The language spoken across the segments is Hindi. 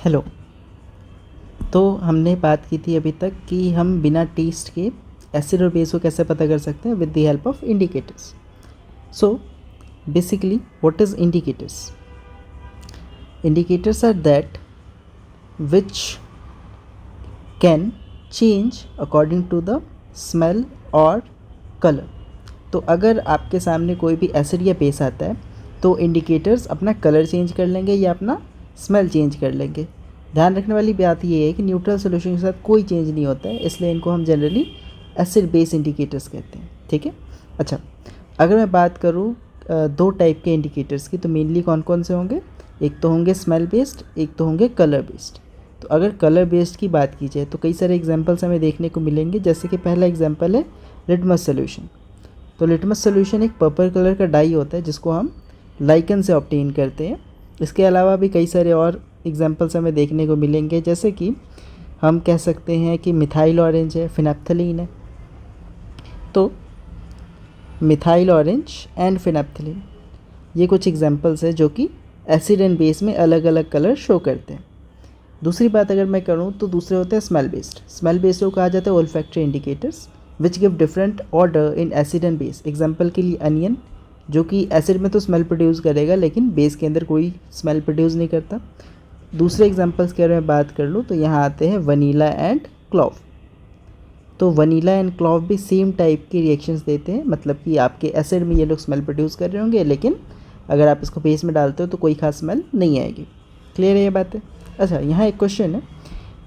हेलो। तो हमने बात की थी अभी तक कि हम बिना टेस्ट के एसिड और बेस को कैसे पता कर सकते हैं with the help of indicators. So basically what is indicators? Indicators are that which can change according to the smell और कलर। तो अगर आपके सामने कोई भी एसिड या बेस आता है तो इंडिकेटर्स अपना कलर चेंज कर लेंगे या अपना स्मेल चेंज कर लेंगे। ध्यान रखने वाली बात ये है कि न्यूट्रल सॉल्यूशन के साथ कोई चेंज नहीं होता है, इसलिए इनको हम जनरली एसिड बेस इंडिकेटर्स कहते हैं। ठीक है। अच्छा, अगर मैं बात करूँ दो टाइप के इंडिकेटर्स की, तो मेनली कौन कौन से होंगे? एक तो होंगे स्मेल बेस्ड, एक तो होंगे कलर बेस्ड। तो अगर कलर बेस्ड की बात की जाए तो कई सारे एग्जांपल्स हमें देखने को मिलेंगे, जैसे कि पहला एग्जांपल है लिटमस सॉल्यूशन। तो लिटमस सॉल्यूशन एक पर्पल कलर का डाई होता है जिसको हम लाइकन से ऑब्टेन करते हैं। इसके अलावा भी कई सारे और एग्जांपल्स हमें देखने को मिलेंगे, जैसे कि हम कह सकते हैं कि मिथाइल ऑरेंज है, फिनेप्थलीन है। तो मिथाइल ऑरेंज एंड फिनेप्थलीन, ये कुछ एग्जांपल्स है जो कि एसिड एंड बेस में अलग अलग कलर शो करते हैं। दूसरी बात अगर मैं करूँ तो दूसरे होते हैं स्मेल बेस्ड। स्मेल बेस्ड को कहा जाता है olfactory indicators which give different order in acid and base. Example के लिए अनियन, जो कि एसिड में तो स्मेल प्रोड्यूस करेगा लेकिन बेस के अंदर कोई स्मेल प्रोड्यूस नहीं करता। दूसरे एग्जाम्पल्स की अगर मैं बात कर लूँ तो यहाँ आते हैं वनीला एंड क्लॉव। तो वनीला एंड क्लॉव भी सेम टाइप के रिएक्शंस देते हैं, मतलब कि आपके एसिड में ये लोग स्मेल प्रोड्यूस कर रहे होंगे लेकिन अगर आप इसको बेस में डालते हो तो कोई खास स्मेल नहीं आएगी। क्लियर है ये बातें? अच्छा, यहाँ एक क्वेश्चन है।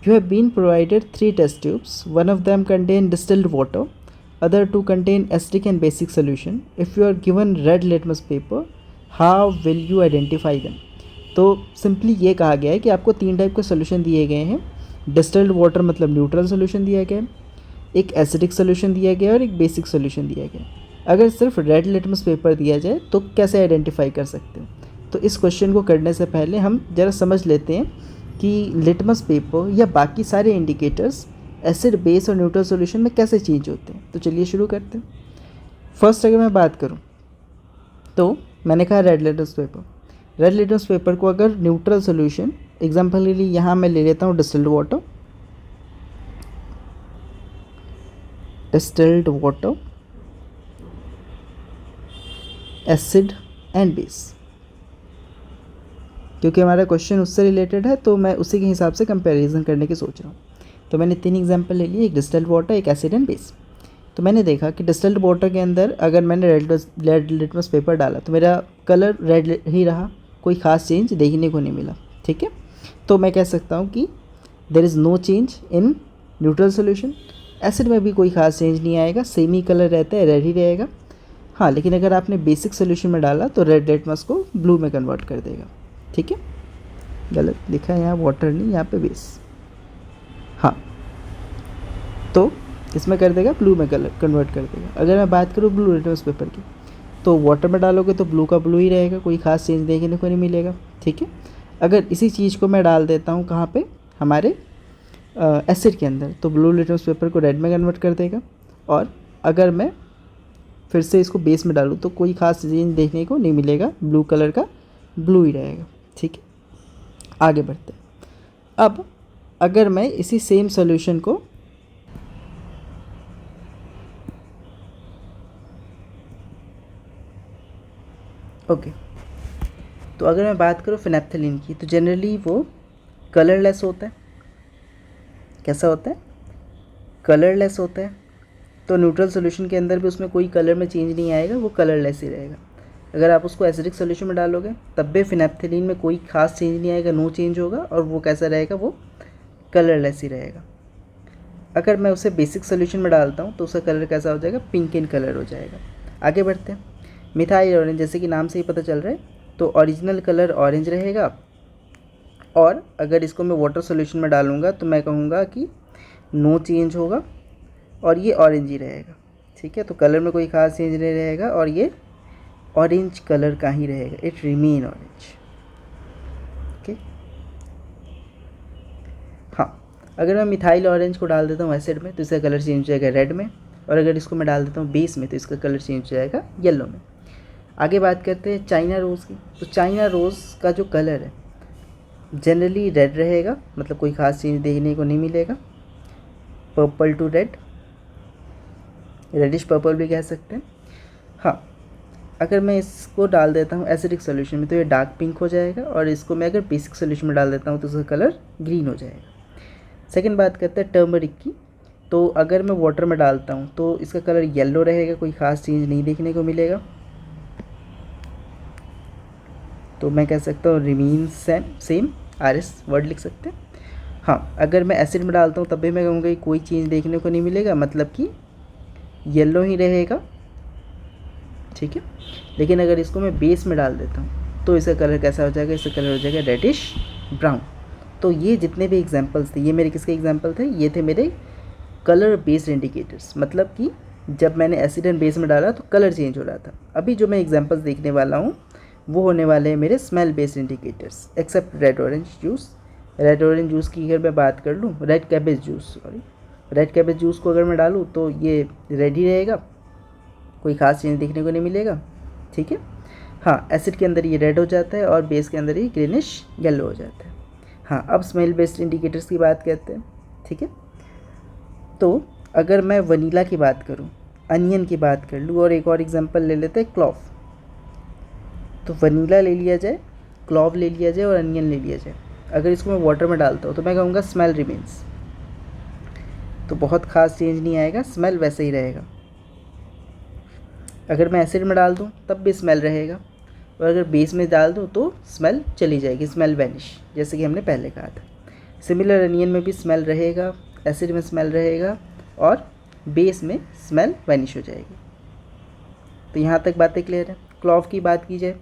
You have been provided 3 test tubes, one of them contain distilled water, other two contain acidic and basic solution. If you are given red litmus paper, how will you identify them? तो सिंपली ये कहा गया है कि आपको 3 टाइप के सोल्यूशन दिए गए हैं। डिस्टिल्ड वाटर मतलब न्यूट्रल सोल्यूशन दिया गया है, एक एसिडिक सोल्यूशन दिया गया है और एक बेसिक सोल्यूशन दिया गया है। अगर सिर्फ रेड लिटमस पेपर दिया जाए तो कैसे आइडेंटिफाई कर सकते हो? तो इस क्वेश्चन को करने से पहले हम ज़रा समझ लेते हैं कि लिटमस पेपर या बाकी सारे इंडिकेटर्स एसिड बेस और न्यूट्रल सॉल्यूशन में कैसे चेंज होते हैं। तो चलिए शुरू करते हैं। फर्स्ट अगर मैं बात करूं तो मैंने कहा red litmus paper. Red litmus paper को अगर न्यूट्रल सॉल्यूशन, एग्जांपल के लिए यहाँ मैं ले लेता हूँ distilled water, acid and base, क्योंकि हमारा क्वेश्चन उससे रिलेटेड है तो मैं उसी के हिसाब से कंपैरिजन करने की सोच रहा हूँ। तो मैंने 3 एग्जांपल ले लिए, एक डिस्टिल्ड वाटर, एक एसिड एंड बेस। तो मैंने देखा कि डिस्टिल्ड वाटर के अंदर अगर मैंने रेड लिटमस पेपर डाला तो मेरा कलर रेड ही रहा, कोई ख़ास चेंज देखने को नहीं मिला। ठीक है, तो मैं कह सकता हूँ कि there is no change in neutral solution. Acid में भी कोई ख़ास चेंज नहीं आएगा, सेम ही कलर रहता है, रेड ही रहेगा। हाँ, लेकिन अगर आपने बेसिक सोल्यूशन में डाला तो रेड लिटमस को ब्लू में कन्वर्ट कर देगा। ठीक है, गलत लिखा है यहाँ, वाटर नहीं, यहाँ पे बेस। हाँ, तो इसमें कर देगा ब्लू में कलर कन्वर्ट कर देगा। अगर मैं बात करूँ ब्लू लिटमस पेपर की, तो वाटर में डालोगे तो ब्लू का ब्लू ही रहेगा, कोई ख़ास चेंज देखने को नहीं मिलेगा। ठीक है, अगर इसी चीज़ को मैं डाल देता हूँ कहाँ पे, हमारे एसिड के अंदर, तो ब्लू लिटमस पेपर को रेड में कन्वर्ट कर देगा। और अगर मैं फिर से इसको बेस में डालूँ तो कोई ख़ास चेंज देखने को नहीं मिलेगा, ब्लू कलर का ब्लू ही रहेगा। ठीक है, आगे बढ़ते हैं। अब अगर मैं इसी सेम सोल्यूशन को तो अगर मैं बात करूँ फिनेप्थलीन की, तो जनरली वो कलरलेस होता है। कैसा होता है? कलरलेस होता है। तो न्यूट्रल सोल्यूशन के अंदर भी उसमें कोई कलर में चेंज नहीं आएगा, वो कलरलेस ही रहेगा। अगर आप उसको एसिडिक सोल्यूशन में डालोगे तब भी फिनेप्थलीन में कोई खास चेंज नहीं आएगा, नो चेंज होगा, और वो कैसा रहेगा, वो कलरलेस ही रहेगा। अगर मैं उसे बेसिक सोल्यूशन में डालता हूँ तो उसका कलर कैसा हो जाएगा, पिंक इन कलर हो जाएगा। आगे बढ़ते हैं। मिथाइल ऑरेंज, जैसे कि नाम से ही पता चल रहा है, तो ओरिजिनल कलर ऑरेंज रहेगा, और अगर इसको मैं वाटर सोल्यूशन में डालूँगा तो मैं कहूँगा कि नो चेंज होगा और ये ऑरेंज ही रहेगा। ठीक है, तो कलर में कोई ख़ास चेंज नहीं रहेगा और ये ऑरेंज कलर का ही रहेगा, इट रिमेन ऑरेंज। ओके, हाँ, अगर मैं मिथाइल ऑरेंज को डाल देता हूँ एसिड में तो इसका कलर चेंज हो जाएगा रेड में, और अगर इसको मैं डाल देता हूँ बेस में तो इसका कलर चेंज हो जाएगा येलो में। आगे बात करते हैं चाइना रोज़ की। तो चाइना रोज़ का जो कलर है जनरली रेड रहेगा, मतलब कोई ख़ास चेंज देखने को नहीं मिलेगा। Purple to red, reddish purple भी कह सकते हैं। हाँ, अगर मैं इसको डाल देता हूँ एसिडिक सोल्यूशन में तो ये डार्क पिंक हो जाएगा, और इसको मैं अगर बेसिक सोल्यूशन में डाल देता हूँ तो उसका कलर ग्रीन हो जाएगा। सेकंड बात करते हैं टर्मरिक की। तो अगर मैं वाटर में डालता हूँ तो इसका कलर येलो रहेगा, कोई ख़ास चेंज नहीं देखने को मिलेगा। तो मैं कह सकता हूँ रिमीन सेम RS वर्ड लिख सकते हैं। हाँ, अगर मैं एसिड में डालता हूँ तब भी मैं कहूँगा कि कोई चेंज देखने को नहीं मिलेगा, मतलब कि येलो ही रहेगा, ठीक है। लेकिन अगर इसको मैं बेस में डाल देता हूँ तो इसका कलर कैसा हो जाएगा, इसका कलर हो जाएगा रेडिश ब्राउन। तो ये जितने भी एग्जांपल्स थे ये मेरे किसके एग्जांपल थे, ये थे मेरे कलर बेस्ड इंडिकेटर्स, मतलब कि जब मैंने एसिड एंड बेस में डाला तो कलर चेंज हो रहा था। अभी जो मैं एग्जांपल्स देखने वाला हूँ वो होने वाले हैं मेरे smell based indicators, except red orange juice. Red orange juice की अगर मैं बात कर लूँ, red cabbage juice, red cabbage juice को अगर मैं डालूँ तो ये रेड ही रहेगा, कोई ख़ास चेंज देखने को नहीं मिलेगा, ठीक है। हाँ, एसिड के अंदर ये रेड हो जाता है और बेस के अंदर ये ग्रीनिश येलो हो जाता है। हाँ, अब स्मेल बेस्ड इंडिकेटर्स की बात करते हैं, ठीक है। तो अगर मैं वनीला की बात करूँ, अनियन की बात कर लूँ, और एक और एग्जांपल ले लेते हैं क्लॉव। तो वनीला ले लिया जाए, क्लॉव ले लिया जाए और अनियन ले लिया जाए। अगर इसको मैं वाटर में डालता हूँ तो मैं कहूँगा स्मेल रिमेन्स, तो बहुत ख़ास चेंज नहीं आएगा, स्मेल वैसे ही रहेगा। अगर मैं एसिड में डाल दूँ तब भी स्मेल रहेगा, और अगर बेस में डाल दूँ तो स्मेल चली जाएगी, स्मेल वैनिश, जैसे कि हमने पहले कहा था। सिमिलर अनियन में भी स्मेल रहेगा, एसिड में स्मेल रहेगा, और बेस में स्मेल वैनिश हो जाएगी। तो यहाँ तक बातें क्लियर है। क्लॉव की बात की जाए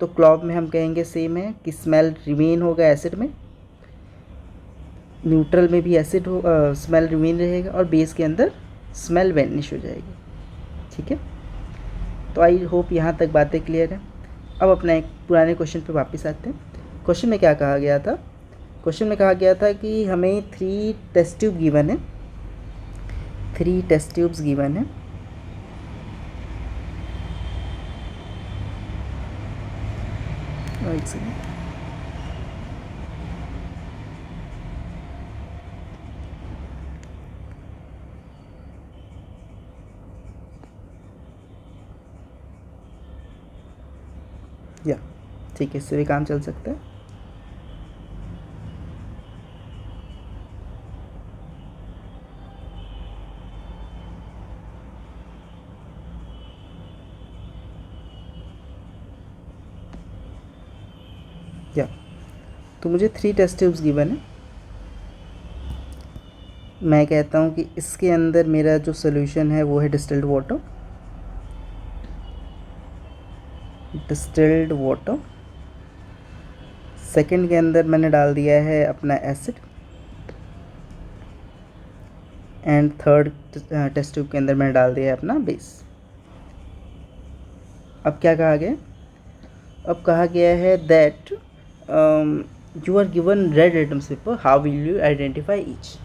तो क्लॉव में हम कहेंगे सेम है कि स्मेल रिमेन होगा एसिड में, न्यूट्रल में भी एसिड हो स्मेल रिमेन रहेगा, और बेस के अंदर स्मेल वैनिश हो जाएगी, ठीक है। तो आई होप यहाँ तक बातें क्लियर हैं। अब अपना एक पुराने क्वेश्चन पे वापस आते हैं। क्वेश्चन में क्या कहा गया था, क्वेश्चन में कहा गया था कि हमें 3 टेस्ट ट्यूब गिवन है, 3 टेस्ट ट्यूब्स गिवन है, एक सेकेंड, या ठीक है, इससे भी काम चल सकता है। या तो मुझे 3 टेस्ट ट्यूब्स गिवन है, मैं कहता हूँ कि इसके अंदर मेरा जो सोल्यूशन है वो है distilled water, distilled water. Second के अंदर मैंने डाल दिया है अपना acid, and third test tube के अंदर मैंने डाल दिया है अपना बेस। अब क्या कहा गया, अब कहा गया है that you are given red atoms paper, how will you identify each.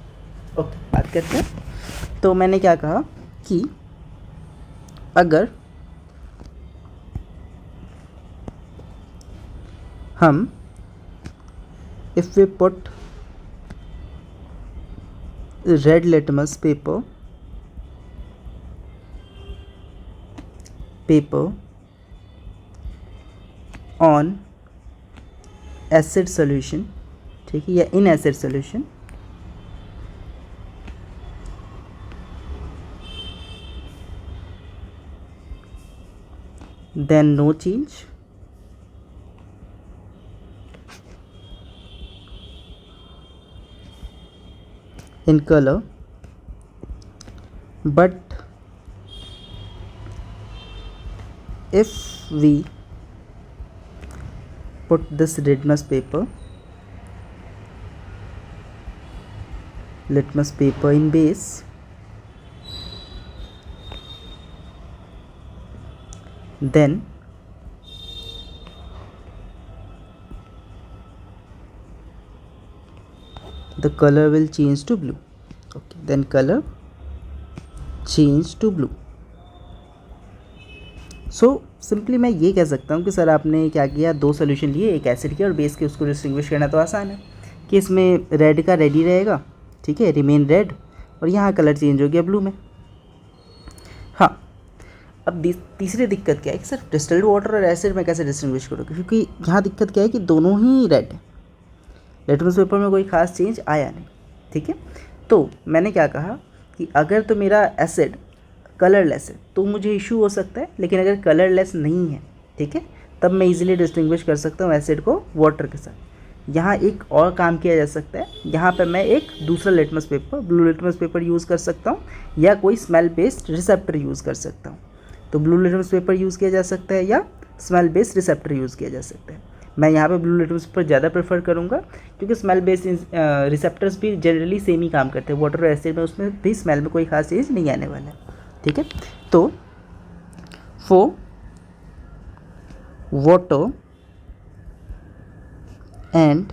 Okay, बात करते हैं। तो मैंने क्या कहा कि अगर हम if we put red litmus paper on acid solution, ठीक है, या in acid solution, then no change, in color, but if we put this litmus paper in base, then the color will change to blue. Okay, then color change to blue. So simply मैं ये कह सकता हूँ कि सर आपने क्या किया, 2 सोल्यूशन लिए, एक एसिड के और बेस के, उसको डिस्टिंग्विश करना तो आसान है कि इसमें रेड का रेड ही रहेगा, ठीक है, रिमेन रेड, और यहाँ कलर चेंज हो गया ब्लू में। हाँ, अब तीसरी दिक्कत क्या है कि सर डिस्टिल्ड वाटर और एसिड में कैसे डिस्टिंग्विश करोगे, क्योंकि यहाँ दिक्कत क्या है कि दोनों ही रेड है, लिटमस पेपर में कोई ख़ास चेंज आया नहीं, ठीक है। तो मैंने क्या कहा कि अगर तो मेरा एसिड कलरलेस है तो मुझे इशू हो सकता है, लेकिन अगर कलरलेस नहीं है, ठीक है, तब मैं इजीली डिस्टिंग्विश कर सकता हूँ एसिड को वाटर के साथ। यहाँ एक और काम किया जा सकता है, यहाँ पे मैं एक दूसरा litmus paper, blue litmus paper use कर सकता हूँ, या कोई स्मेल बेस्ड रिसेप्टर यूज़ कर सकता हूँ। तो ब्लू लिटमस पेपर यूज़ किया जा सकता है या स्मेल बेस्ड रिसेप्टर यूज़ किया जा सकता है। मैं यहाँ पे ब्लू लिटमस पेपर ज़्यादा प्रेफर करूँगा, क्योंकि स्मेल बेस्ड रिसेप्टर्स भी जनरली सेम ही काम करते हैं, वाटर और एसिड में उसमें भी स्मेल में कोई खास चीज़ नहीं आने वाला है, ठीक है। तो for water and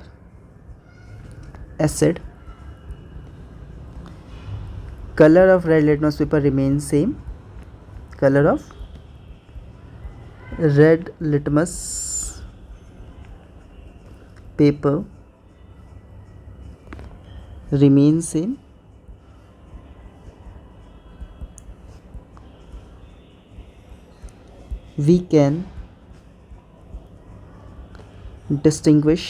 acid, color of red litmus paper remains same, color of red litmus paper remains same, we can distinguish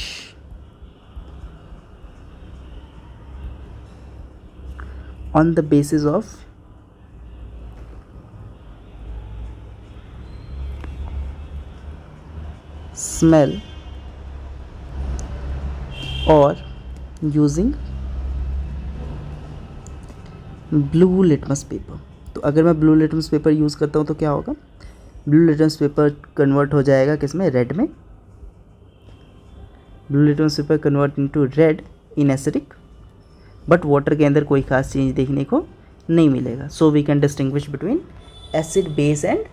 on the basis of smell or using blue litmus paper. तो अगर मैं ब्लू लिटमस पेपर यूज़ करता हूँ तो क्या होगा, ब्लू लिटमस पेपर कन्वर्ट हो जाएगा किस में, रेड में। Blue litmus paper convert into red in acidic, but water के अंदर कोई खास चेंज देखने को नहीं मिलेगा। So we can distinguish between acid, base and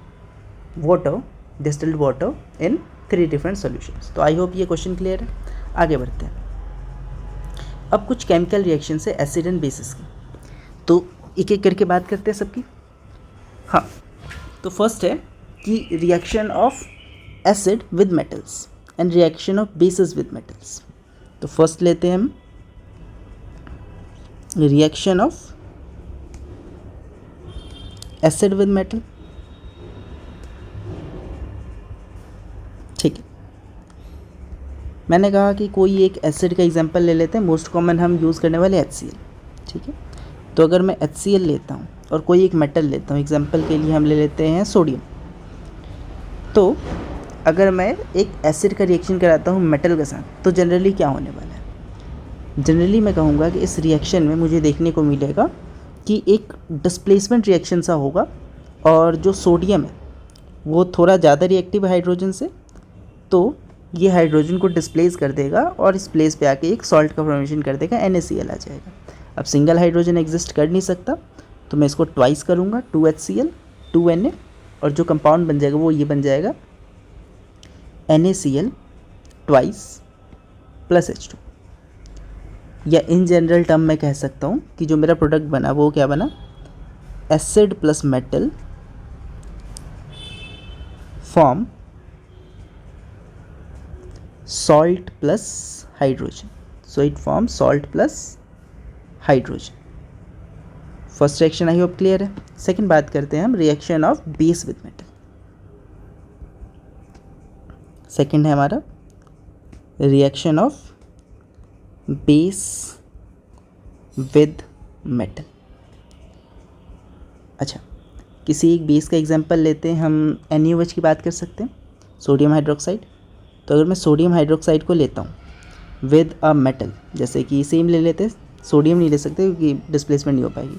water, distilled water in 3 different solutions. तो आई होप ये क्वेश्चन क्लियर है। आगे बढ़ते हैं। अब कुछ केमिकल रिएक्शन है एसिड एंड बेसिस की, तो एक एक करके बात करते हैं सबकी। हाँ, तो फर्स्ट है कि reaction of acid with metals and reaction of basis with metals. तो फर्स्ट लेते हैं हम reaction of acid with metal, ठीक है। मैंने कहा कि कोई एक एसिड का एग्जांपल ले लेते हैं, मोस्ट कॉमन हम यूज़ करने वाले HCl, ठीक है। तो अगर मैं HCl लेता हूँ और कोई एक मेटल लेता हूँ, एग्जांपल के लिए हम ले लेते हैं सोडियम। तो अगर मैं एक एसिड का रिएक्शन कराता हूँ मेटल के साथ, तो जनरली क्या होने वाला है, जनरली मैं कहूँगा कि इस रिएक्शन में मुझे देखने को मिलेगा कि एक डिस्प्लेसमेंट रिएक्शन सा होगा, और जो सोडियम है वो थोड़ा ज़्यादा रिएक्टिव है हाइड्रोजन से, तो ये हाइड्रोजन को डिस्प्लेस कर देगा और इस प्लेस पे आके एक सॉल्ट का फॉर्मेशन कर देगा, NaCl आ जाएगा। अब सिंगल हाइड्रोजन एग्जिस्ट कर नहीं सकता, तो मैं इसको ट्वाइस करूँगा, 2HCl 2Na, और जो कंपाउंड बन जाएगा वो ये बन जाएगा NaCl ट्वाइस प्लस H2। या इन जनरल टर्म मैं कह सकता हूँ कि जो मेरा प्रोडक्ट बना वो क्या बना, acid plus metal form salt plus hydrogen, so it forms salt plus hydrogen। First reaction I hope clear है। सेकंड बात करते हैं हम reaction of base with metal. Second है हमारा reaction of base with metal. अच्छा, किसी एक बेस का एग्जांपल लेते हैं हम, NaOH की बात कर सकते हैं, सोडियम हाइड्रोक्साइड। तो अगर मैं सोडियम हाइड्रोक्साइड को लेता हूँ विद अ मेटल, जैसे कि सेम ले लेते हैं, सोडियम नहीं ले सकते क्योंकि डिस्प्लेसमेंट नहीं हो पाएगी,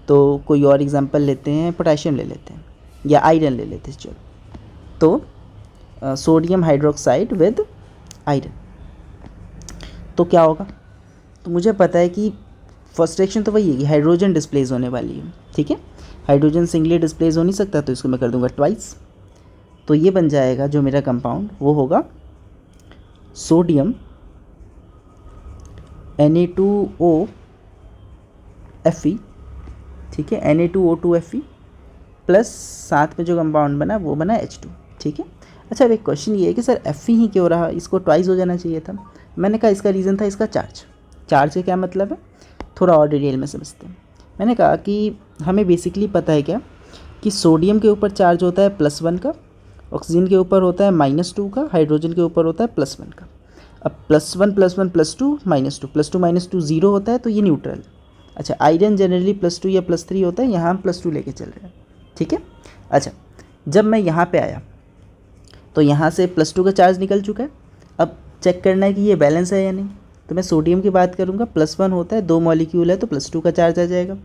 तो कोई और एग्जांपल लेते हैं, पोटेशियम ले लेते हैं या आयरन ले लेते हैं, चलो। तो सोडियम हाइड्रोक्साइड विद आयरन, तो क्या होगा, तो मुझे पता है कि फर्स्ट रिएक्शन तो वही है कि हाइड्रोजन डिस्प्लेस होने वाली है, ठीक है। हाइड्रोजन सिंगली डिस्प्लेस हो नहीं सकता, तो इसको मैं कर दूंगा ट्वाइस। तो ये बन जाएगा जो मेरा कंपाउंड, वो होगा सोडियम Na2O Fe, ठीक है, Na2O2 Fe प्लस साथ में जो कंपाउंड बना वो बना H2, ठीक है। अच्छा, अब एक क्वेश्चन ये है कि सर एफ ही क्यों रहा, इसको ट्वाइस हो जाना चाहिए था। मैंने कहा इसका रीज़न था इसका चार्ज। चार्ज का क्या मतलब है, थोड़ा और डिटेल में समझते हैं। मैंने कहा कि हमें बेसिकली पता है क्या कि सोडियम के ऊपर चार्ज होता है +1 का, ऑक्सीजन के ऊपर होता है -2 का, हाइड्रोजन के ऊपर होता है +1 का। अब +1 +1 +2 -2, +2 -2 0 होता है, तो ये न्यूट्रल है। अच्छा, आयरन जनरली +2 या +3 होता है, यहाँ हम +2 लेके चल रहे हैं, ठीक है। अच्छा, जब मैं यहाँ पे आया तो यहाँ से +2 का चार्ज निकल चुका है। अब चेक करना है कि ये बैलेंस है या नहीं। तो मैं सोडियम की बात करूँगा, +1 होता है, 2 मॉलिक्यूल है तो +2 का चार्ज आ जाएगा।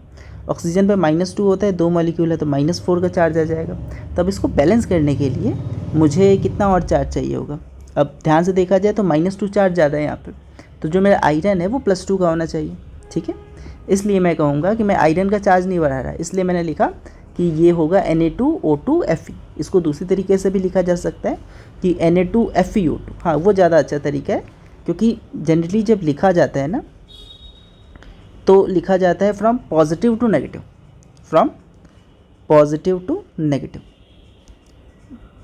ऑक्सीजन पे -2 होता है, 2 मॉलिक्यूल है तो -4 का चार्ज आ जाएगा। तब इसको बैलेंस करने के लिए मुझे कितना और चार्ज चाहिए होगा। अब ध्यान से देखा जाए तो -2 चार्ज ज़्यादा है यहाँ पे, तो जो मेरा आयरन है वो +2 का होना चाहिए, ठीक है। इसलिए मैं कहूँगा कि मैं आयरन का चार्ज नहीं बढ़ा रहा, इसलिए मैंने लिखा कि ये होगा Na2O2Fe। इसको दूसरी तरीके से भी लिखा जा सकता है कि Na2FeO2। हाँ, वो ज़्यादा अच्छा तरीका है, क्योंकि जनरली जब लिखा जाता है ना तो लिखा जाता है from positive to negative, from positive to negative.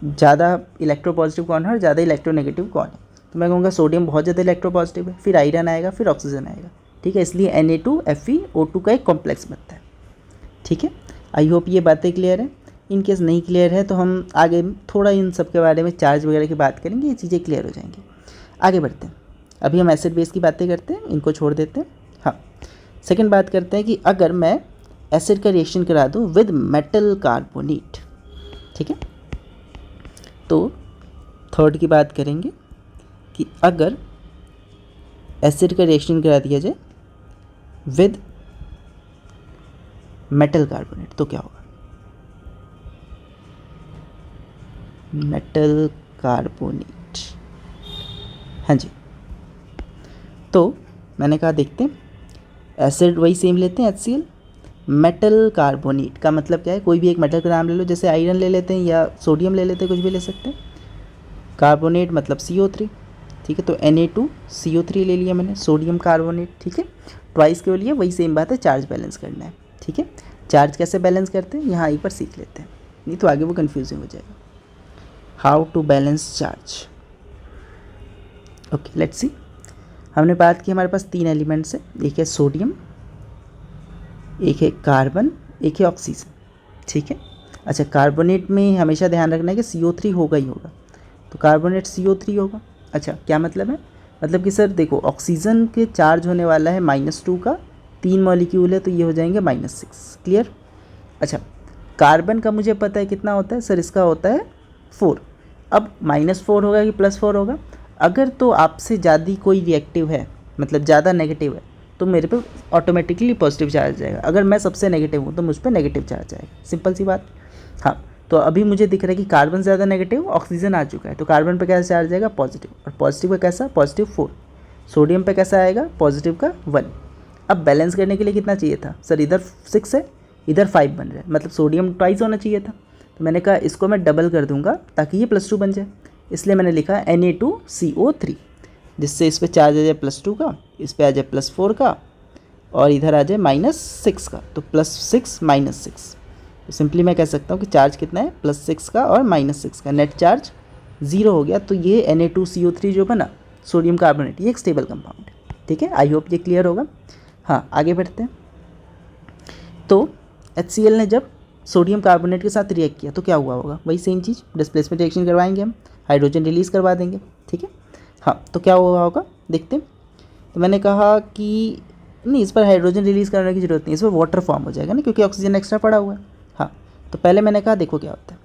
ज़्यादा इलेक्ट्रो पॉजिटिव कौन है और ज़्यादा इलेक्ट्रो नेगेटिव कौन है। तो मैं कहूँगा सोडियम बहुत ज़्यादा इलेक्ट्रो पॉजिटिव है, फिर आयरन आएगा, फिर ऑक्सीजन आएगा, ठीक है। इसलिए Na2FeO2 का एक कॉम्प्लेक्स बनता है, ठीक है। आई होप ये बातें क्लियर है। इन केस नहीं क्लियर है तो हम आगे थोड़ा इन सब के बारे में चार्ज वगैरह की बात करेंगे, ये चीज़ें क्लियर हो जाएंगी। आगे बढ़ते हैं, अभी हम एसिड बेस की बातें करते हैं, इनको छोड़ देते हैं। हाँ, सेकंड बात करते हैं कि अगर मैं एसिड का रिएक्शन करा दूँ विद मेटल कार्बोनेट, ठीक है। तो थर्ड की बात करेंगे कि अगर एसिड का रिएक्शन करा दिया जाए विद मेटल कार्बोनेट तो क्या होगा। मेटल कार्बोनेट, हाँ जी। तो मैंने कहा देखते हैं, एसिड वही सेम लेते हैं HCl, मेटल कार्बोनेट का मतलब क्या है, कोई भी एक मेटल का नाम ले लो, जैसे आयरन ले लेते हैं या सोडियम ले लेते हैं, कुछ भी ले सकते हैं। कार्बोनेट मतलब CO3, ठीक है। तो Na2CO3 ले लिया मैंने, सोडियम कार्बोनेट, ठीक है। ट्वाइस के लिए वही सेम बात है, चार्ज बैलेंस करना है, ठीक है। चार्ज कैसे बैलेंस करते हैं यहाँ एक बार सीख लेते हैं, नहीं तो आगे वो कन्फ्यूजिंग हो जाएगा। How to balance charge, okay let's see. हमने बात की हमारे पास 3 एलिमेंट्स है, एक है सोडियम, एक है कार्बन, एक है ऑक्सीजन, ठीक है। अच्छा, कार्बोनेट में हमेशा ध्यान रखना है कि CO3 होगा ही होगा, तो कार्बोनेट CO3 होगा। अच्छा, क्या मतलब है, मतलब कि सर देखो ऑक्सीजन के चार्ज होने वाला है -2 का, 3 मॉलिक्यूल है तो ये हो जाएंगे -6, क्लियर। अच्छा, कार्बन का मुझे पता है कितना होता है सर, इसका होता है 4। अब -4 होगा कि +4 होगा, अगर तो आपसे ज़्यादा कोई रिएक्टिव है, मतलब ज़्यादा नेगेटिव है, तो मेरे पे ऑटोमेटिकली पॉजिटिव चार्ज जाएगा। अगर मैं सबसे नेगेटिव हूँ तो मुझ पर नेगेटिव चार्ज आएगा, सिंपल सी बात। हाँ, तो अभी मुझे दिख रहा है कि कार्बन ज़्यादा नेगेटिव, ऑक्सीजन आ चुका है, तो कार्बन पे कैसा चार्ज आएगा, पॉजिटिव, और पॉजिटिव का कैसा, +4। सोडियम पे कैसा आएगा, पॉजिटिव का 1। अब बैलेंस करने के लिए कितना चाहिए था सर, इधर 6 है इधर 5 बन रहा है, मतलब सोडियम ट्वाइस होना चाहिए था। तो मैंने कहा इसको मैं डबल कर दूंगा ताकि ये +2 बन जाए, इसलिए मैंने लिखा Na2CO3, जिससे इस पर चार्ज आ जाए +2 का, इस पर आ जाए +4 का, और इधर आ जाए -6 का, तो +6 -6। तो सिंपली मैं कह सकता हूँ कि चार्ज कितना है, +6 का और -6 का, नेट चार्ज 0 हो गया। तो ये Na2CO3 जो बना सोडियम कार्बोनेट, ये एक स्टेबल कंपाउंड है, ठीक है। आई होप ये क्लियर होगा। हाँ, आगे बढ़ते हैं। तो HCl ने जब सोडियम कार्बोनेट के साथ रिएक्ट किया तो क्या हुआ होगा, वही सेम चीज़, डिस्प्लेसमेंट रिएक्शन करवाएंगे हम, हाइड्रोजन रिलीज़ करवा देंगे, ठीक है। हाँ, तो क्या हुआ होगा देखते हैं। तो मैंने कहा कि नहीं, इस पर हाइड्रोजन रिलीज़ करने की ज़रूरत नहीं, इस पर वाटर फॉर्म हो जाएगा ना, क्योंकि ऑक्सीजन एक्स्ट्रा पड़ा हुआ है। हाँ, तो पहले मैंने कहा देखो क्या होता है,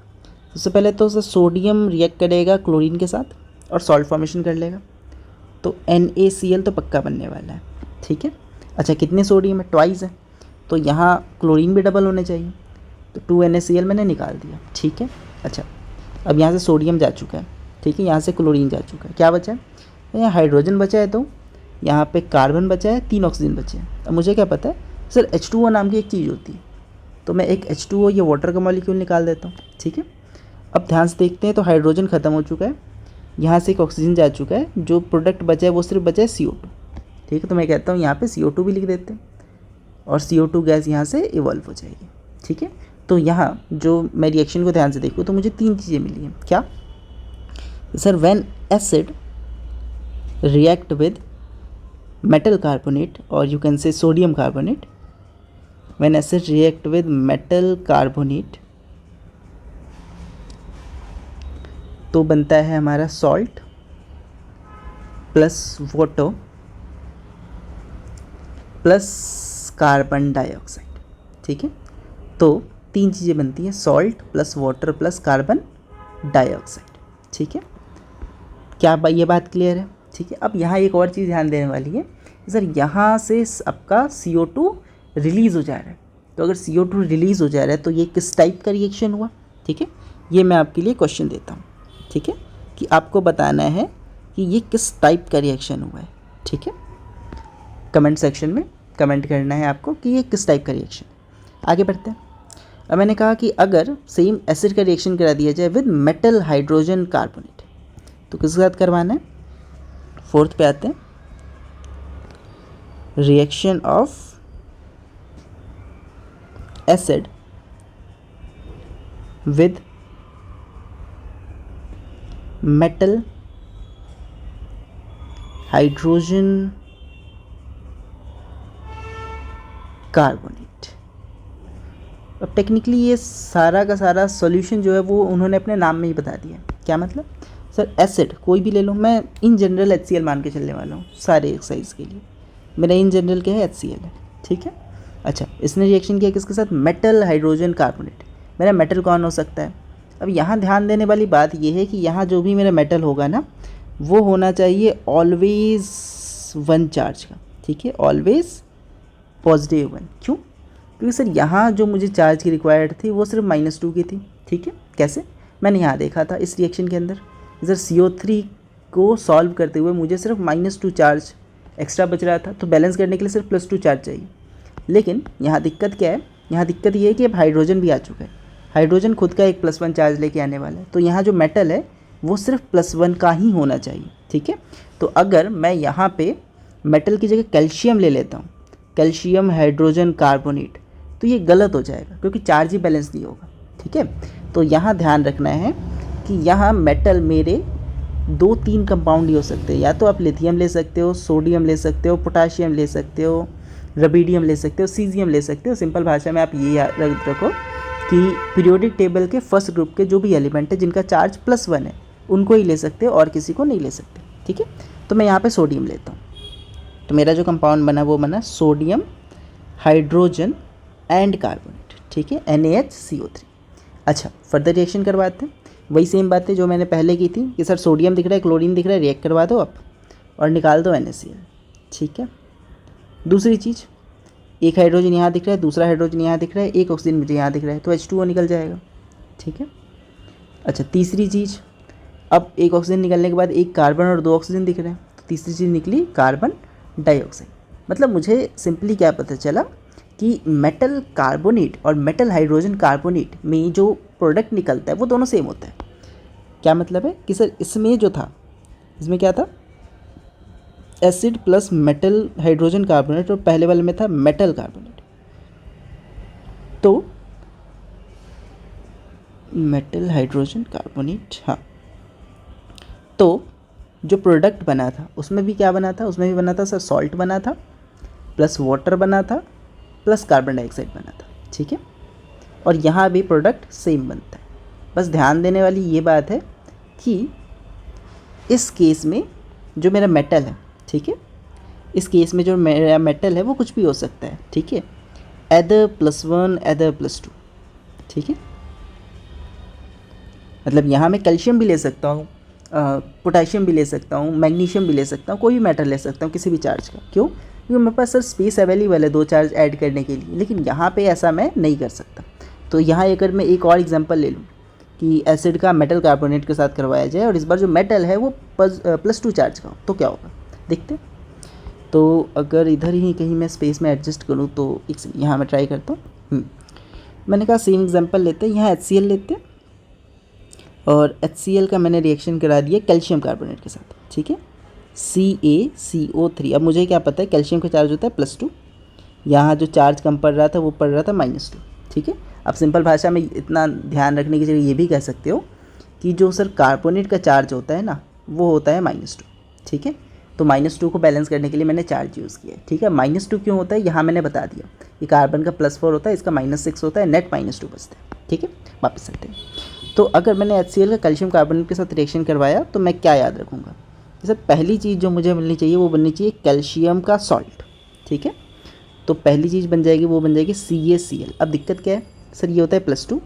सबसे पहले तो सोडियम रिएक्ट करेगा क्लोरीन के साथ और सॉल्ट फॉर्मेशन कर लेगा, तो NaCl तो पक्का बनने वाला है, ठीक है। अच्छा, कितने सोडियम है, ट्वाइस है, तो यहाँ क्लोरीन भी डबल होने चाहिए, तो 2NaCl मैंने निकाल दिया, ठीक है। अच्छा, अब यहाँ से सोडियम जा चुका है, ठीक है, यहाँ से क्लोरीन जा चुका है, क्या बचा है, यहाँ हाइड्रोजन बचा है, तो यहाँ पे कार्बन बचा है, 3 ऑक्सीजन बचे हैं। अब मुझे क्या पता है सर, H2O नाम की एक चीज़ होती है, तो मैं एक H2O ये वाटर का मॉलिक्यूल निकाल देता हूँ, ठीक है। अब ध्यान से देखते हैं, तो हाइड्रोजन ख़त्म हो चुका है, यहाँ से एक ऑक्सीजन जा चुका है, जो प्रोडक्ट बचा है वो सिर्फ बचा है CO2, ठीक है। तो मैं कहता हूँ यहाँ पे CO2 भी लिख देते हैं और CO2 गैस यहाँ से इवॉल्व हो जाएगी, ठीक है। तो यहाँ जो मैं रिएक्शन को ध्यान से देखूँ तो मुझे 3 चीज़ें मिली हैं। क्या sir? When acid react with metal carbonate, or you can say sodium carbonate, when acid react with metal carbonate तो बनता है हमारा salt plus water plus carbon dioxide. ठीक है, तो 3 चीज़ें बनती हैं, salt plus water plus carbon dioxide. ठीक है, क्या ये बात क्लियर है? ठीक है, अब यहाँ एक और चीज़ ध्यान देने वाली है, सर यहाँ से आपका CO2 रिलीज़ हो जा रहा है, तो अगर CO2 रिलीज़ हो जा रहा है तो ये किस टाइप का रिएक्शन हुआ? ठीक है, ये मैं आपके लिए क्वेश्चन देता हूँ। ठीक है, कि आपको बताना है कि ये किस टाइप का रिएक्शन हुआ है। ठीक है, कमेंट सेक्शन में कमेंट करना है आपको कि ये किस टाइप का रिएक्शन है। आगे बढ़ते हैं। अब मैंने कहा कि अगर सेम एसिड का रिएक्शन करा दिया जाए विद मेटल हाइड्रोजन कार्बोनेट तो किसके साथ करवाना है? 4th पे आते हैं, reaction of acid with metal hydrogen carbonate. अब टेक्निकली ये सारा का सारा सॉल्यूशन जो है वो उन्होंने अपने नाम में ही बता दिया। क्या मतलब? सर एसिड कोई भी ले लो, मैं इन जनरल HCl मान के चलने वाला हूँ सारे एक्सरसाइज के लिए, मेरा इन जनरल क्या है? HCl है। ठीक है, अच्छा इसने रिएक्शन किया किसके साथ? Metal hydrogen carbonate. मेरा मेटल कौन हो सकता है? अब यहाँ ध्यान देने वाली बात ये है कि यहाँ जो भी मेरा मेटल होगा ना वो होना चाहिए ऑलवेज 1 चार्ज का। ठीक है, ऑलवेज पॉजिटिव 1। क्यों? क्योंकि सर यहाँ जो मुझे चार्ज की रिक्वायर्ड थी वो सिर्फ -2 की थी। ठीक है, कैसे? मैंने यहाँ देखा था इस रिएक्शन के अंदर, इधर CO3 को सॉल्व करते हुए मुझे सिर्फ -2 चार्ज एक्स्ट्रा बच रहा था, तो बैलेंस करने के लिए सिर्फ +2 चार्ज चाहिए। लेकिन यहाँ दिक्कत क्या है? यहाँ दिक्कत ये है कि अब हाइड्रोजन भी आ चुका है, हाइड्रोजन खुद का एक +1 चार्ज लेके आने वाला है, तो यहाँ जो मेटल है वो सिर्फ +1 का ही होना चाहिए। ठीक है, तो अगर मैं यहाँ पे मेटल की जगह कैल्शियम ले लेता हूँ, कैल्शियम हाइड्रोजन कार्बोनेट, तो ये गलत हो जाएगा क्योंकि चार्ज ही बैलेंस नहीं होगा। ठीक है, तो यहाँ ध्यान रखना है कि यहाँ मेटल मेरे 2-3 कंपाउंड ही हो सकते हैं, या तो आप लिथियम ले सकते हो, सोडियम ले सकते हो, पोटाशियम ले सकते हो, रबीडियम ले सकते हो, सीजियम ले सकते हो। सिंपल भाषा में आप ये याद रखो कि पीरियोडिक टेबल के फर्स्ट ग्रुप के जो भी एलिमेंट है जिनका चार्ज +1 है उनको ही ले सकते हो और किसी को नहीं ले सकते। ठीक है, तो मैं यहाँ पे सोडियम लेता हूँ, तो मेरा जो कंपाउंड बना वो बना सोडियम हाइड्रोजन एंड कार्बोनेट। ठीक है, NaHCO3। अच्छा फर्दर रिएक्शन करवाते हैं, वही सेम बात है जो मैंने पहले की थी कि सर सोडियम दिख रहा है, क्लोरीन दिख रहा है, रिएक्ट करवा दो आप और निकाल दो NaCl। ठीक है, दूसरी चीज़, एक हाइड्रोजन यहाँ दिख रहा है, दूसरा हाइड्रोजन यहाँ दिख रहा है, एक ऑक्सीजन मुझे यहाँ दिख रहा है, तो H2O निकल जाएगा। ठीक है, अच्छा तीसरी चीज़, अब एक ऑक्सीजन निकलने के बाद एक कार्बन और 2 ऑक्सीजन दिख रहे हैं, तो तीसरी चीज़ निकली कार्बन डाइऑक्साइड। मतलब मुझे सिंपली क्या पता चला कि मेटल कार्बोनेट और मेटल हाइड्रोजन कार्बोनेट में जो प्रोडक्ट निकलता है वो दोनों सेम होता है। क्या मतलब है कि सर इसमें जो था, इसमें क्या था? Acid plus metal hydrogen carbonate, और पहले वाले में था मेटल कार्बोनेट। तो मेटल हाइड्रोजन कार्बोनेट, हाँ, तो जो प्रोडक्ट बना था उसमें भी क्या बना था? उसमें भी बना था सर सॉल्ट बना था प्लस वाटर बना था प्लस कार्बन डाइऑक्साइड बना था। ठीक है, और यहाँ भी प्रोडक्ट सेम बनता है। बस ध्यान देने वाली ये बात है कि इस केस में जो मेरा मेटल है, ठीक है, इस केस में जो मेरा मेटल है वो कुछ भी हो सकता है। ठीक है, एदर +1 एदर +2। ठीक है, मतलब यहाँ मैं कैल्शियम भी ले सकता हूँ, पोटेशियम भी ले सकता हूँ, मैग्नीशियम भी ले सकता हूँ, कोई भी मेटल ले सकता हूँ किसी भी चार्ज का। क्यों? क्योंकि मेरे पास सर स्पेस अवेलेबल है 2 चार्ज ऐड करने के लिए, लेकिन यहाँ पे ऐसा मैं नहीं कर सकता। तो यहाँ अगर मैं एक और एग्जांपल ले लूँ कि एसिड का मेटल कार्बोनेट के साथ करवाया जाए और इस बार जो मेटल है वो +2 चार्ज का हो, तो क्या होगा देखते हैं। तो अगर इधर ही कहीं मैं स्पेस में एडजस्ट करूँ तो यहाँ मैं ट्राई करता हूँ। मैंने कहा सेम एग्जांपल लेते हैं, यहाँ HCl लेते हैं और HCl का मैंने रिएक्शन करा दिया कैल्शियम कार्बोनेट के साथ। ठीक है, CaCO3। अब मुझे क्या पता है कैल्शियम का चार्ज होता है +2, यहाँ जो चार्ज कम पड़ रहा था वो पड़ रहा था -2। ठीक है, आप सिंपल भाषा में इतना ध्यान रखने की जगह ये भी कह सकते हो कि जो सर कार्बोनेट का चार्ज होता है ना, वो होता है -2, ठीक है। तो -2 को बैलेंस करने के लिए मैंने चार्ज यूज़ किया है, ठीक है। -2 क्यों होता है यहाँ मैंने बता दिया, ये कार्बन का +4 होता है, इसका -6 होता है, नेट -2 बचता है, ठीक है। वापस चलते हैं। तो अगर मैंने HCl का कैल्शियम कार्बोनेट के साथ रिएक्शन करवाया तो मैं क्या याद रखूँगा, सर पहली चीज़ जो मुझे मिलनी चाहिए वो बननी चाहिए कैल्शियम का सॉल्ट, ठीक है। तो पहली चीज़ बन जाएगी, वो बन जाएगी CaCl। अब दिक्कत क्या है सर, ये होता है +2,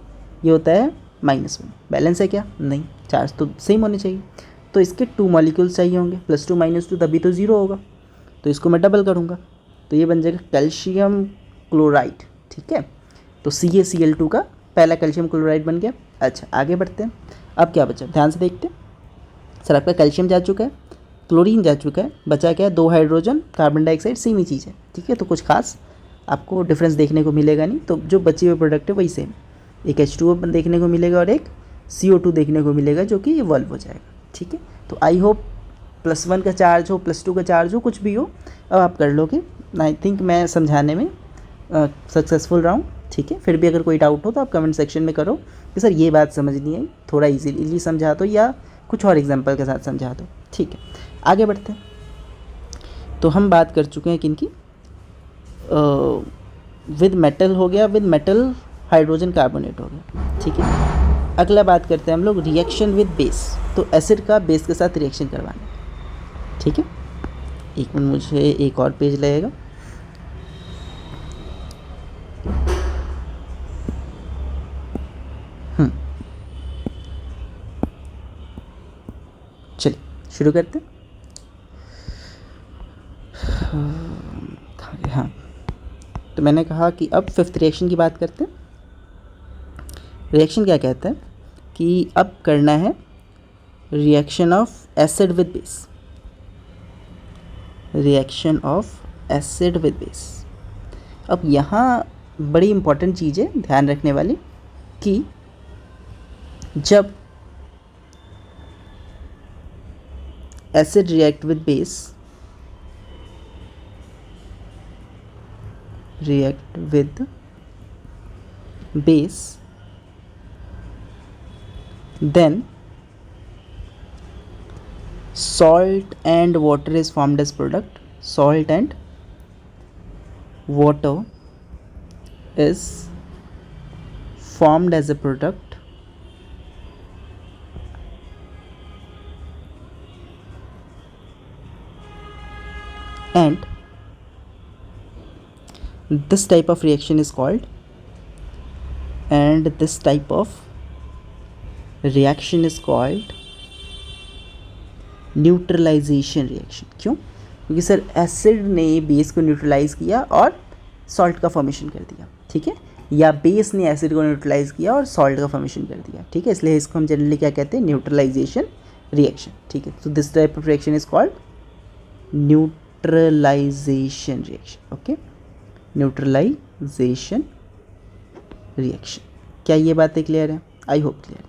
ये होता है -1, बैलेंस है क्या, नहीं, चार्ज तो सेम होने चाहिए। तो इसके 2 मॉलिक्यूल्स चाहिए होंगे, +2 -2 तभी तो 0 होगा, तो इसको मैं डबल करूँगा, तो ये बन जाएगा कैल्शियम क्लोराइड, ठीक है। तो CaCl2 का पहला कैल्शियम क्लोराइड बन गया। अच्छा आगे बढ़ते हैं, अब क्या बचा, ध्यान से देखते हैं। सर आपका कैल्शियम जा चुका है, क्लोरीन जा चुका है, बचा क्या है, 2 हाइड्रोजन, कार्बन डाइऑक्साइड, सेम ही चीज़ है, ठीक है। तो कुछ खास आपको डिफरेंस देखने को मिलेगा नहीं, तो जो बचे हुए प्रोडक्ट है वही सेम, एक H2O देखने को मिलेगा और एक CO2 देखने को मिलेगा, जो कि इवॉल्व हो जाएगा, ठीक है। तो आई होप +1 का चार्ज हो, +2 का चार्ज हो, कुछ भी हो, अब आप कर लोगे। आई थिंक मैं समझाने में सक्सेसफुल रहा हूँ, ठीक है। फिर भी अगर कोई डाउट हो तो आप कमेंट सेक्शन में करो कि सर ये बात समझ नहीं आई, थोड़ा ईजीली समझा दो या कुछ और एग्जाम्पल के साथ समझा दो, ठीक है। आगे बढ़ते हैं। तो हम बात कर चुके हैं किनकी, विद मेटल हो गया, विद मेटल हाइड्रोजन कार्बोनेट हो गया, ठीक है। अगला बात करते हैं हम लोग रिएक्शन विद बेस। तो एसिड का बेस के साथ रिएक्शन करवाना, ठीक है। एक मिनट, मुझे एक और पेज लगेगा। चलिए शुरू करते हैं। हाँ, तो मैंने कहा कि अब 5th रिएक्शन की बात करते हैं। रिएक्शन क्या कहता है कि अब करना है reaction of acid with base, reaction of acid with base. अब यहाँ बड़ी इंपॉर्टेंट चीज़ है ध्यान रखने वाली कि जब acid react with base, then salt and water is formed as product, salt and water is formed as a product, and this type of reaction is called, neutralisation reaction. क्यों? क्योंकि सर एसिड ने बेस को न्यूट्रलाइज किया और सॉल्ट का फॉर्मेशन कर दिया, ठीक है, या बेस ने एसिड को न्यूट्रलाइज किया और सॉल्ट का फॉर्मेशन कर दिया, ठीक है। इसलिए इसको हम जनरली क्या कहते हैं, न्यूट्रलाइजेशन रिएक्शन, ठीक है। तो this type of reaction is called neutralisation reaction, okay, neutralisation reaction. क्या ये बातें क्लियर है? आई होप क्लियर है,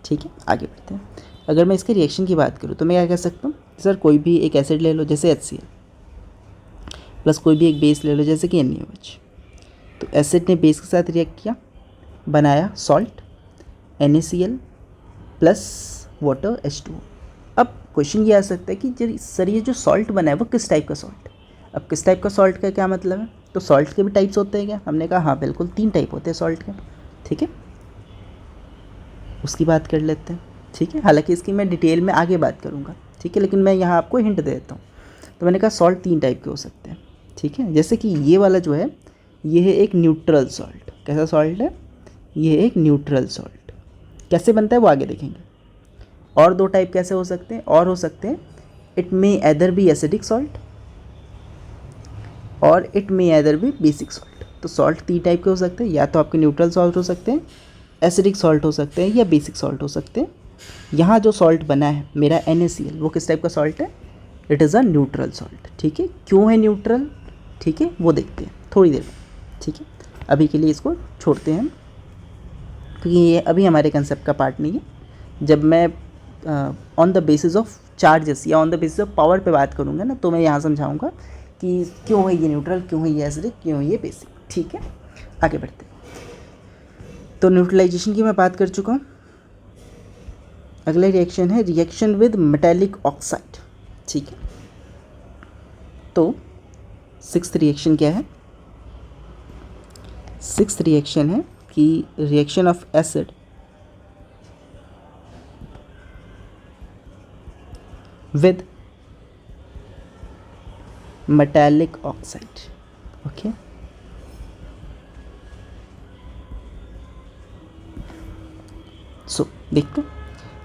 ठीक है। आगे बढ़ते हैं। अगर मैं इसके रिएक्शन की बात करूँ तो मैं क्या कह सकता हूँ, सर कोई भी एक एसिड ले लो जैसे HCl प्लस कोई भी एक बेस ले लो जैसे कि NaOH। तो एसिड ने बेस के साथ रिएक्ट किया, बनाया salt NaCl plus water H2O। अब क्वेश्चन ये आ सकता है कि सर ये जो सॉल्ट बना है वो किस टाइप का सॉल्ट है। अब किस टाइप का सॉल्ट का क्या मतलब है, तो सॉल्ट के भी टाइप्स होते हैं क्या? हमने कहा हाँ बिल्कुल 3 टाइप होते हैं सॉल्ट के, ठीक है, उसकी बात कर लेते हैं, ठीक है। हालांकि इसकी मैं डिटेल में आगे बात करूँगा, ठीक है, लेकिन मैं यहाँ आपको हिंट दे देता हूँ। तो मैंने कहा सॉल्ट 3 टाइप के हो सकते हैं, ठीक है। जैसे कि ये वाला जो है ये है एक न्यूट्रल सॉल्ट। कैसा सॉल्ट है? ये एक न्यूट्रल सॉल्ट। कैसे बनता है वो आगे देखेंगे। और 2 टाइप कैसे हो सकते हैं? और हो सकते हैं it may either be acidic salt or it may either be basic salt. तो सॉल्ट 3 टाइप के हो सकते हैं, या तो आपके न्यूट्रल सॉल्ट हो सकते हैं, एसिडिक सॉल्ट हो सकते हैं, या बेसिक सॉल्ट हो सकते हैं। यहाँ जो सॉल्ट बना है मेरा NaCl वो किस टाइप का सॉल्ट है? It is a neutral salt, ठीक है। क्यों है न्यूट्रल, ठीक है, वो देखते हैं थोड़ी देर में, ठीक है। अभी के लिए इसको छोड़ते हैं क्योंकि ये अभी हमारे कंसेप्ट का पार्ट नहीं है। जब मैं on the basis of charges या on the basis of power पे बात करूँगा ना, तो मैं यहाँ समझाऊँगा कि क्यों है ये न्यूट्रल, क्यों है ये एसिडिक, क्यों है ये बेसिक, ठीक है। आगे बढ़ते हैं। तो न्यूट्रलाइजेशन की मैं बात कर चुका हूँ। अगला रिएक्शन है रिएक्शन विद मेटेलिक ऑक्साइड। ठीक है, तो सिक्स्थ रिएक्शन क्या है? सिक्स्थ रिएक्शन है कि reaction of acid with metallic oxide. Okay, so देखते हैं।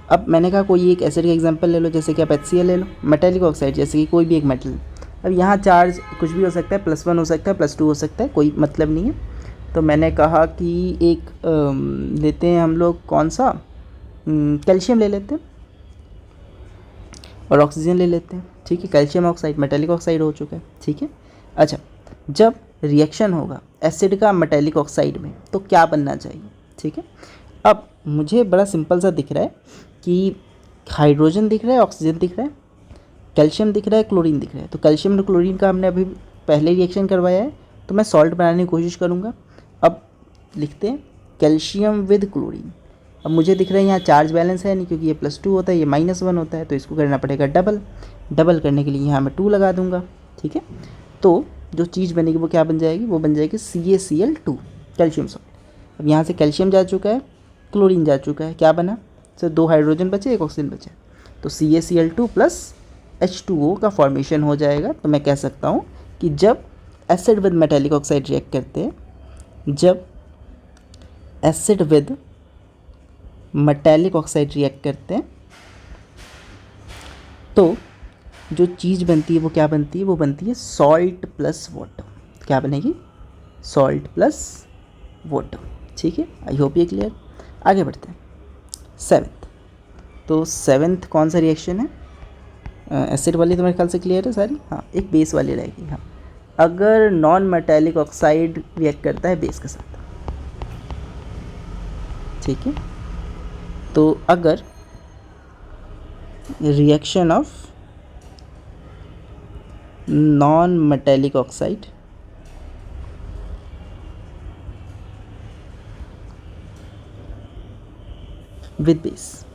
अब मैंने कहा कोई एक एसिड का एग्जांपल ले लो, जैसे कि आप HCl ले लो, मेटेलिक ऑक्साइड जैसे कि कोई भी एक मेटल। अब यहाँ चार्ज कुछ भी हो सकता है, +1 हो सकता है, +2 हो सकता है, कोई मतलब नहीं है। तो मैंने कहा कि एक लेते हैं हम लोग, कौन सा, कैल्शियम ले लेते हैं और ऑक्सीजन ले लेते हैं। ठीक है, कैल्शियम ऑक्साइड मेटेलिक ऑक्साइड हो चुका है। ठीक है, अच्छा, जब रिएक्शन होगा एसिड का मेटेलिक ऑक्साइड में तो क्या बनना चाहिए? ठीक है, अब मुझे बड़ा सिंपल सा दिख रहा है कि हाइड्रोजन दिख रहा है, ऑक्सीजन दिख रहा है, कैल्शियम दिख रहा है, क्लोरीन दिख रहा है। तो कैल्शियम और क्लोरीन का हमने अभी पहले रिएक्शन करवाया है, तो मैं सॉल्ट बनाने की कोशिश करूँगा। अब लिखते हैं कैल्शियम विद क्लोरीन। अब मुझे दिख रहा है यहाँ चार्ज बैलेंस है नहीं, क्योंकि ये +2 होता है, ये -1 होता है, तो इसको करना पड़ेगा डबल। डबल करने के लिए यहाँ मैं 2 लगा दूँगा। ठीक है, तो जो चीज़ बनेगी वो क्या बन जाएगी? वो बन जाएगी CaCl2, कैल्शियम सॉल्ट। अब यहाँ से कैल्शियम जा चुका है, क्लोरीन जा चुका है, क्या बना? सर 2 हाइड्रोजन बचे, 1 ऑक्सीजन बचे, तो CaCl2 + H2O का फॉर्मेशन हो जाएगा। तो मैं कह सकता हूँ कि जब acid with metallic oxide react करते हैं, जब acid with metallic oxide react करते हैं, तो जो चीज़ बनती है वो क्या बनती है? वो बनती है सॉल्ट प्लस वाटर। क्या बनेगी? Salt plus water. ठीक है, आई होप ये क्लियर। आगे बढ़ते हैं, 7th। तो 7th कौन सा रिएक्शन है? एसिड वाली तो मेरे ख्याल से क्लियर है सारी। हाँ, एक बेस वाली रहेगी। हाँ, अगर नॉन मेटेलिक ऑक्साइड रिएक्ट करता है बेस के साथ। ठीक है, तो अगर reaction of non metallic oxide with base,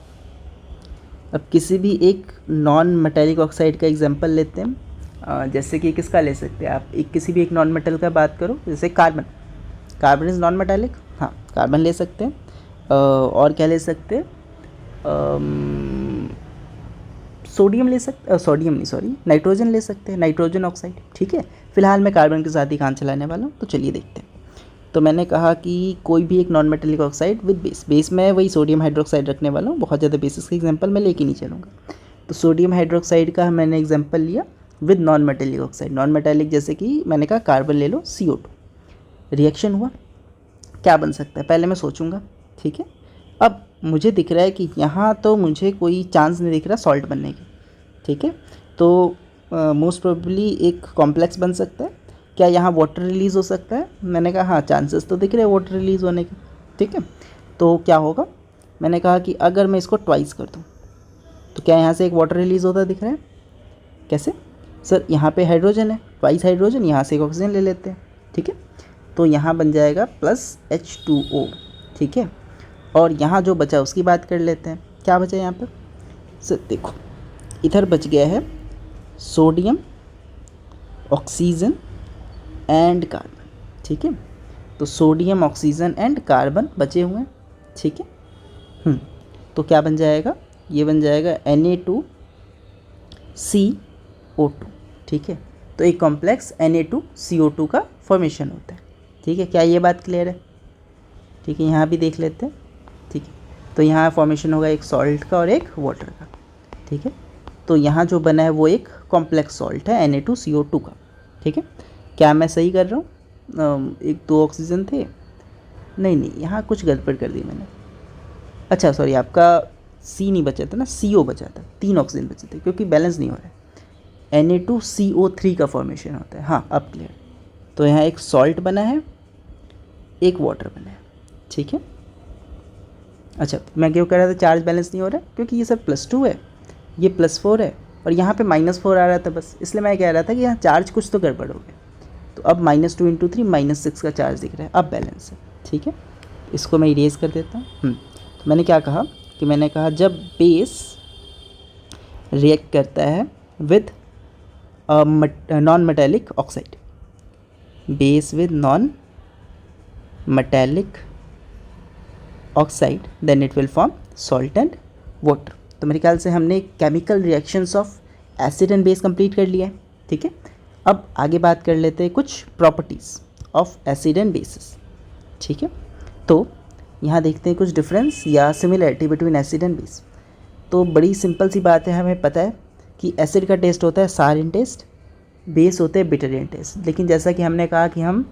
अब किसी भी एक नॉन मेटेलिक ऑक्साइड का एग्जांपल लेते हैं। जैसे कि किसका ले सकते हैं आप? किसी भी एक नॉन मेटल का बात करो, जैसे carbon. Carbon is non metallic. हाँ, कार्बन ले सकते हैं। और क्या ले सकते हैं? सोडियम ले सकते, सोडियम नहीं सॉरी, नाइट्रोजन ले सकते हैं, नाइट्रोजन ऑक्साइड। ठीक है, फिलहाल मैं कार्बन के साथ ही काम चलाने वाला हूँ, तो चलिए देखते हैं। तो मैंने कहा कि कोई भी एक non metallic oxide with base. Base में वही सोडियम हाइड्रोक्साइड रखने वाला हूँ, बहुत ज़्यादा बेसिस का एग्जांपल मैं लेके नहीं चलूँगा। तो सोडियम हाइड्रोक्साइड का मैंने एग्जांपल लिया with non metallic oxide. Non metallic जैसे कि मैंने कहा कार्बन ले लो, CO2। रिएक्शन हुआ, क्या बन सकता है? पहले मैं सोचूंगा। ठीक है, अब मुझे दिख रहा है कि यहाँ तो मुझे कोई चांस नहीं दिख रहा सॉल्ट बनने की। ठीक है, तो मोस्ट प्रोबेबली एक कॉम्प्लेक्स बन सकता है। क्या यहाँ वाटर रिलीज़ हो सकता है? मैंने कहा हाँ, चांसेस तो दिख रहे हैं वाटर रिलीज़ होने के। ठीक है, तो क्या होगा? मैंने कहा कि अगर मैं इसको ट्वाइस कर दूँ तो क्या यहाँ से एक वाटर रिलीज़ होता दिख रहा है? कैसे? सर यहाँ पे हाइड्रोजन है, ट्वाइस हाइड्रोजन, यहाँ से एक ऑक्सीजन ले लेते हैं। ठीक है, तो यहाँ बन जाएगा +H2O। ठीक है, और यहाँ जो बचा उसकी बात कर लेते हैं। क्या बचा यहाँ पर? सर देखो, इधर बच गया है सोडियम, ऑक्सीजन एंड कार्बन। ठीक है, तो सोडियम, ऑक्सीजन एंड कार्बन बचे हुए हैं। ठीक है, तो क्या बन जाएगा? ये बन जाएगा Na2CO2। ठीक है, तो एक कॉम्प्लेक्स Na2CO2 का फॉर्मेशन होता है। ठीक है, क्या ये बात क्लियर है? ठीक है, यहाँ भी देख लेते हैं। ठीक है, तो यहाँ फॉर्मेशन होगा एक सॉल्ट का और एक वाटर का। ठीक है, तो यहाँ जो बना है वो एक कॉम्प्लेक्स सॉल्ट है Na2CO2 का। ठीक है, क्या मैं सही कर रहा हूँ? 1-2 ऑक्सीजन थे, नहीं, यहाँ कुछ गड़बड़ कर दी मैंने। अच्छा सॉरी, आपका C नहीं बचा था ना, CO बचा था, 3 ऑक्सीजन बचे थे, क्योंकि बैलेंस नहीं हो रहा है। Na2CO3 का फॉर्मेशन होता है। हाँ, अब क्लियर। तो यहाँ एक सॉल्ट बना है, एक वाटर बना है। ठीक है, अच्छा, मैं क्यों कह रहा था चार्ज बैलेंस नहीं हो रहा है? क्योंकि ये सब +2 है, ये +4 है, और यहाँ पे -4 आ रहा था बस, इसलिए मैं कह रहा था कि यहाँ चार्ज कुछ तो गड़बड़ हो गया। तो अब -2 × 3 -6 का चार्ज दिख रहा है, अब बैलेंस है। ठीक है, इसको मैं इरेज कर देता हूँ। तो मैंने क्या कहा कि मैंने कहा जब बेस रिएक्ट करता है with non metallic oxide, base with non metallic oxide, then it will form salt and water. तो मेरे ख्याल से हमने chemical reactions of acid and base complete कर लिया है, ठीक है। अब आगे बात कर लेते हैं कुछ properties of acid and basis, ठीक है। तो यहाँ देखते हैं कुछ डिफरेंस या similarity between acid and base. तो बड़ी सिंपल सी बात है, हमें पता है कि एसिड का टेस्ट होता है सार इन टेस्ट, बेस होते हैं बिटर इन टेस्ट। लेकिन जैसा कि हमने कहा कि हम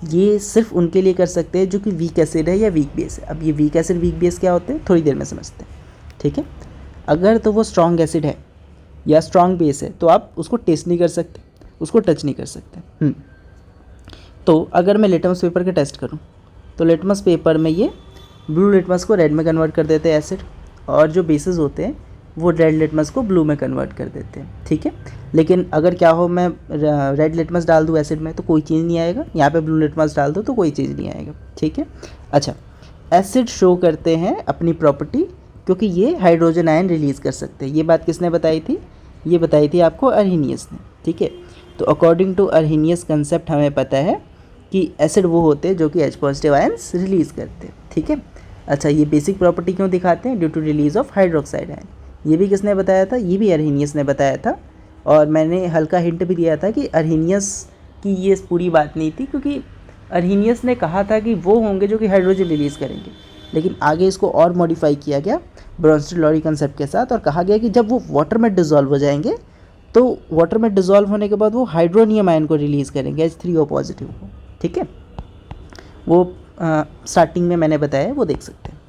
ये सिर्फ उनके लिए कर सकते हैं जो कि वीक एसिड है या वीक बेस है। अब ये वीक एसिड वीक बेस क्या होते हैं थोड़ी देर में समझते हैं, ठीक है। अगर तो वो स्ट्रॉन्ग एसिड है या स्ट्रॉन्ग बेस है तो आप उसको टेस्ट नहीं कर सकते, उसको टच नहीं कर सकते। तो अगर मैं लिटमस पेपर का टेस्ट करूं तो लिटमस पेपर में ये ब्लू लिटमस को रेड में कन्वर्ट कर देते हैं एसिड, और जो बेसिस होते हैं वो रेड लिटमस को ब्लू में कन्वर्ट कर देते हैं, ठीक है। लेकिन अगर क्या हो मैं रेड लिटमस डाल दूँ एसिड में तो कोई चेंज नहीं आएगा, यहाँ पे ब्लू लिटमस डाल दो तो कोई चेंज नहीं आएगा, ठीक है। अच्छा, एसिड शो करते हैं अपनी प्रॉपर्टी क्योंकि ये हाइड्रोजन आयन रिलीज़ कर सकते हैं। ये बात किसने बताई थी? ये बताई थी आपको अर्हीनियस ने, ठीक है। तो अकॉर्डिंग टू अर्हीनियस कंसेप्ट हमें पता है कि एसिड वो होते हैं जो कि H पॉजिटिव आयन्स रिलीज़ करते हैं, ठीक है। अच्छा, ये बेसिक प्रॉपर्टी क्यों दिखाते हैं? Due to release of hydroxide ion. ये भी किसने बताया था? ये भी अर्हीनियस ने बताया था। और मैंने हल्का हिंट भी दिया था कि अर्हीनियस की ये पूरी बात नहीं थी, क्योंकि अर्हीनियस ने कहा था कि वो होंगे जो कि हाइड्रोजन रिलीज़ करेंगे, लेकिन आगे इसको और मॉडिफाई किया गया ब्रोंस्टेड-लॉरी कंसेप्ट के साथ, और कहा गया कि जब वो वाटर में डिज़ोल्व हो जाएंगे तो वाटर में डिज़ोल्व होने के बाद वो हाइड्रोनियम आयन को रिलीज़ करेंगे, H3O पॉजिटिव को, ठीक है। वो स्टार्टिंग में मैंने बताया, वो देख सकते हैं।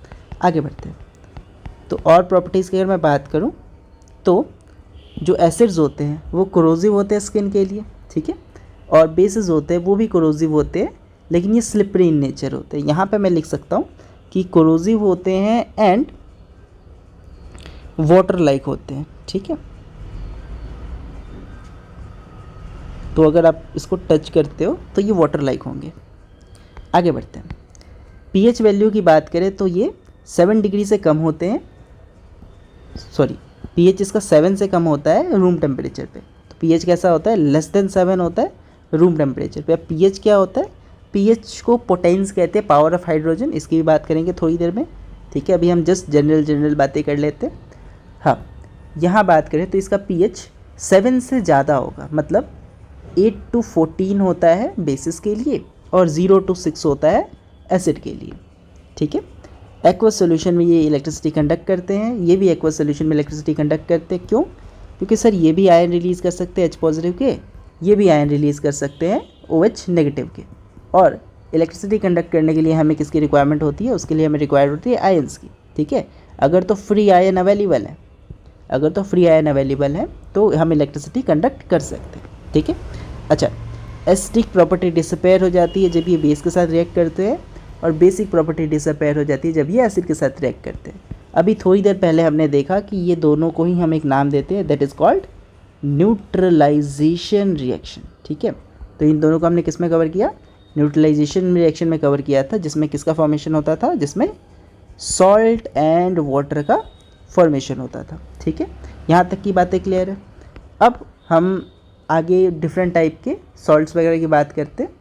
आगे बढ़ते हैं। तो और प्रॉपर्टीज़ की अगर मैं बात करूं तो जो एसिड्स होते हैं वो कोरोसिव होते हैं स्किन के लिए, ठीक है, और बेसिस होते हैं वो भी कोरोसिव होते हैं, लेकिन ये स्लिपरी इन नेचर होते हैं। यहाँ पे मैं लिख सकता हूँ कि कोरोसिव होते हैं एंड वाटर लाइक होते हैं, ठीक है। तो अगर आप इसको टच करते हो तो ये वाटर लाइक होंगे। आगे बढ़ते हैं। पीएच वैल्यू की बात करें तो ये 7 डिग्री से कम होते हैं, सॉरी पीएच इसका 7 से कम होता है रूम टेम्परेचर पे। तो पीएच कैसा होता है? लेस देन 7 होता है रूम टेम्परेचर पे। अब पीएच क्या होता है? पीएच को पोटेंस कहते हैं, पावर ऑफ हाइड्रोजन। इसकी भी बात करेंगे थोड़ी देर में, ठीक है। अभी हम जस्ट जनरल बातें कर लेते हैं। हाँ, यहाँ बात करें तो इसका पीएच 7 से ज़्यादा होगा, मतलब 8 to 14 होता है बेसिस के लिए और 0 to 6 होता है एसिड के लिए, ठीक है। एक्वस सोल्यूशन में ये इलेक्ट्रिसिटी कंडक्ट करते हैं, ये भी एक्वस सोल्यूशन में इलेक्ट्रिसिटी कंडक्ट करते हैं। क्यों? क्योंकि सर ये भी आयन रिलीज़ कर सकते हैं H पॉजिटिव के, ये भी आयन रिलीज़ कर सकते हैं OH नेगेटिव के। और इलेक्ट्रिसिटी कंडक्ट करने के लिए हमें किसकी रिक्वायरमेंट होती है? उसके लिए हमें रिक्वायर्ड होती है आयन्स की, ठीक है। अगर तो फ्री आयन अवेलेबल है, अगर तो फ्री आयन अवेलेबल है तो हम इलेक्ट्रिसिटी कंडक्ट कर सकते हैं, ठीक है। अच्छा, एसिडिक प्रॉपर्टी डिसअपेयर हो जाती है जब ये बेस के साथ रिएक्ट करते हैं, और बेसिक प्रॉपर्टी डिसअपेयर हो जाती है जब ये एसिड के साथ रिएक्ट करते हैं। अभी थोड़ी देर पहले हमने देखा कि ये दोनों को ही हम एक नाम देते हैं, that is called neutralisation reaction, ठीक है। तो इन दोनों को हमने किस में कवर किया? न्यूट्रलाइजेशन रिएक्शन में कवर किया था, जिसमें किसका फॉर्मेशन होता था? जिसमें सॉल्ट एंड वाटर का फॉर्मेशन होता था, ठीक है। यहाँ तक की बातें क्लियर है। अब हम आगे डिफरेंट टाइप के सॉल्ट्स वगैरह की बात करते हैं।